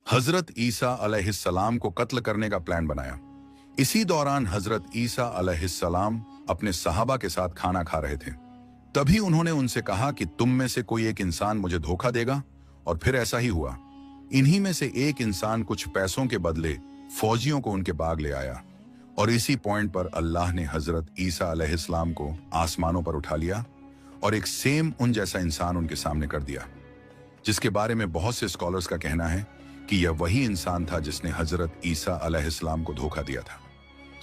हजरत ईसा अलैहिस्सलाम को कत्ल करने का प्लान बनाया। इसी दौरान हजरत ईसा अलैहिस्सलाम अपने सहाबा के साथ खाना खा रहे थे। तभी उन्होंने उनसे कहा कि तुम में से कोई एक इंसान मुझे धोखा देगा, और फिर ऐसा ही हुआ। इन्हीं में से एक इंसान कुछ पैसों के बदले फौजियों को उनके बाग ले आया, और इसी पॉइंट पर अल्लाह ने हजरत ईसा अलैहिस्सलाम को आसमानों पर उठा लिया और एक सेम उन जैसा इंसान उनके सामने कर दिया, जिसके बारे में बहुत से स्कॉलर्स का कहना है कि यह वही इंसान था जिसने हजरत ईसा अलैहिस्सलाम को धोखा दिया था।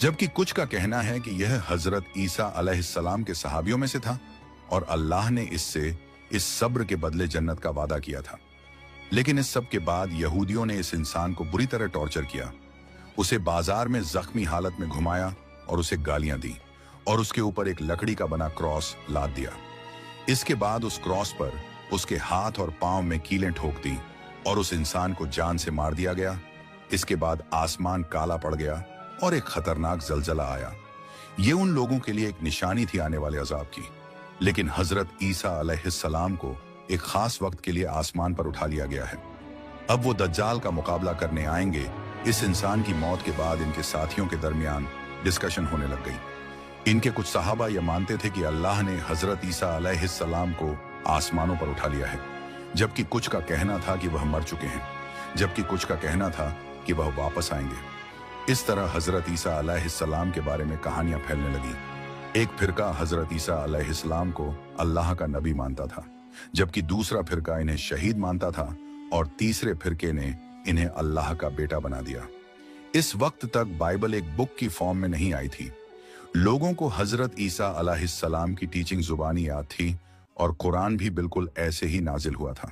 जबकि कुछ का कहना है कि यह हजरत ईसा अलैहिस्सलाम के सहाबियों में से था, और अल्लाह ने इससे इस सब्र के बदले जन्नत का वादा किया था। लेकिन इस सब के बाद यहूदियों ने इस इंसान को बुरी तरह टॉर्चर किया, उसे बाजार में जख्मी हालत में घुमाया और उसे गालियां दी, और उसके ऊपर एक लकड़ी का बना क्रॉस लाद दिया। इसके बाद उस क्रॉस पर उसके हाथ और पांव में कीलें ठोक दी और उस इंसान को जान से मार दिया गया। इसके बाद आसमान काला पड़ गया और एक खतरनाक जलजला आया। ये उन लोगों के लिए एक निशानी थी आने वाले अजाब की। लेकिन हजरत ईसा अलैहिस्सलाम को एक खास वक्त के लिए आसमान पर उठा लिया गया है। अब वो दज्जाल का मुकाबला करने आएंगे। इस इंसान की मौत के बाद इनके साथियों के दरमियान डिस्कशन होने लग गई। इनके कुछ सहाबा ये मानते थे कि अल्लाह ने हजरत ईसा अलैहिस्सलाम को आसमानों पर उठा लिया है, जबकि कुछ का कहना था कि वह मर चुके हैं, जबकि कुछ का कहना था कि वह वापस आएंगे। इस तरह हजरत ईसा अलैहिस्सलाम के बारे में कहानियां फैलने लगी। एक फिरका हजरत ईसा अलैहिस्सलाम को अल्लाह का नबी मानता था, जबकि दूसरा फिरका इन्हें शहीद मानता था, और तीसरे फिरके ने इन्हें अल्लाह का बेटा बना दिया। इस वक्त तक बाइबल एक बुक की फॉर्म में नहीं आई थी। लोगों को हजरत ईसा अलैहिस्सलाम की टीचिंग जुबानी याद थी, और कुरान भी बिल्कुल ऐसे ही नाजिल हुआ था।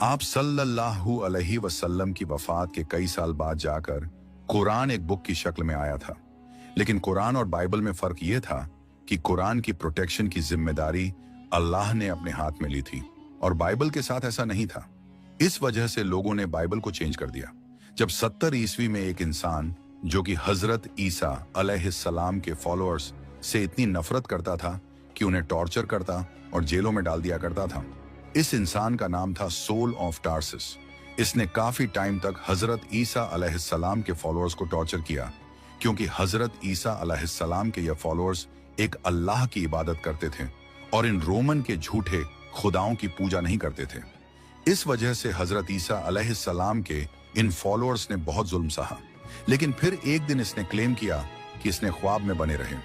आप सल्लल्लाहु अलैहि वसल्लम की वफात के कई साल बाद जाकर कुरान एक बुक की शक्ल में आया था। लेकिन कुरान और बाइबल में फर्क यह था कि कुरान की प्रोटेक्शन की जिम्मेदारी अल्लाह ने अपने हाथ में ली थी, और बाइबल के साथ ऐसा नहीं था। इस वजह से लोगों ने बाइबल को चेंज कर दिया। जब 70 ईस्वी में एक इंसान जो कि हजरत ईसा अलैहिस्सलाम के फॉलोअर्स से इतनी नफरत करता था कि उन्हें टॉर्चर करता और जेलों में डाल दिया करता था, इस इंसान का नाम था सोल ऑफ टार्सिस। इसने काफी टाइम तक हजरत ईसा अलैहिस्सलाम के फॉलोअर्स को टॉर्चर किया, क्योंकि हजरत ईसा अलैहिस्सलाम के ये फॉलोअर्स एक अल्लाह की इबादत करते थे और इन रोमन के झूठे खुदाओं की पूजा नहीं करते थे। इस वजह से हजरत ईसा अलैहिस्सलाम के इन फॉलोअर्स ने बहुत जुल्म सहा। लेकिन फिर एक दिन इसने क्लेम किया कि इसने ख्वाब में बने रहे।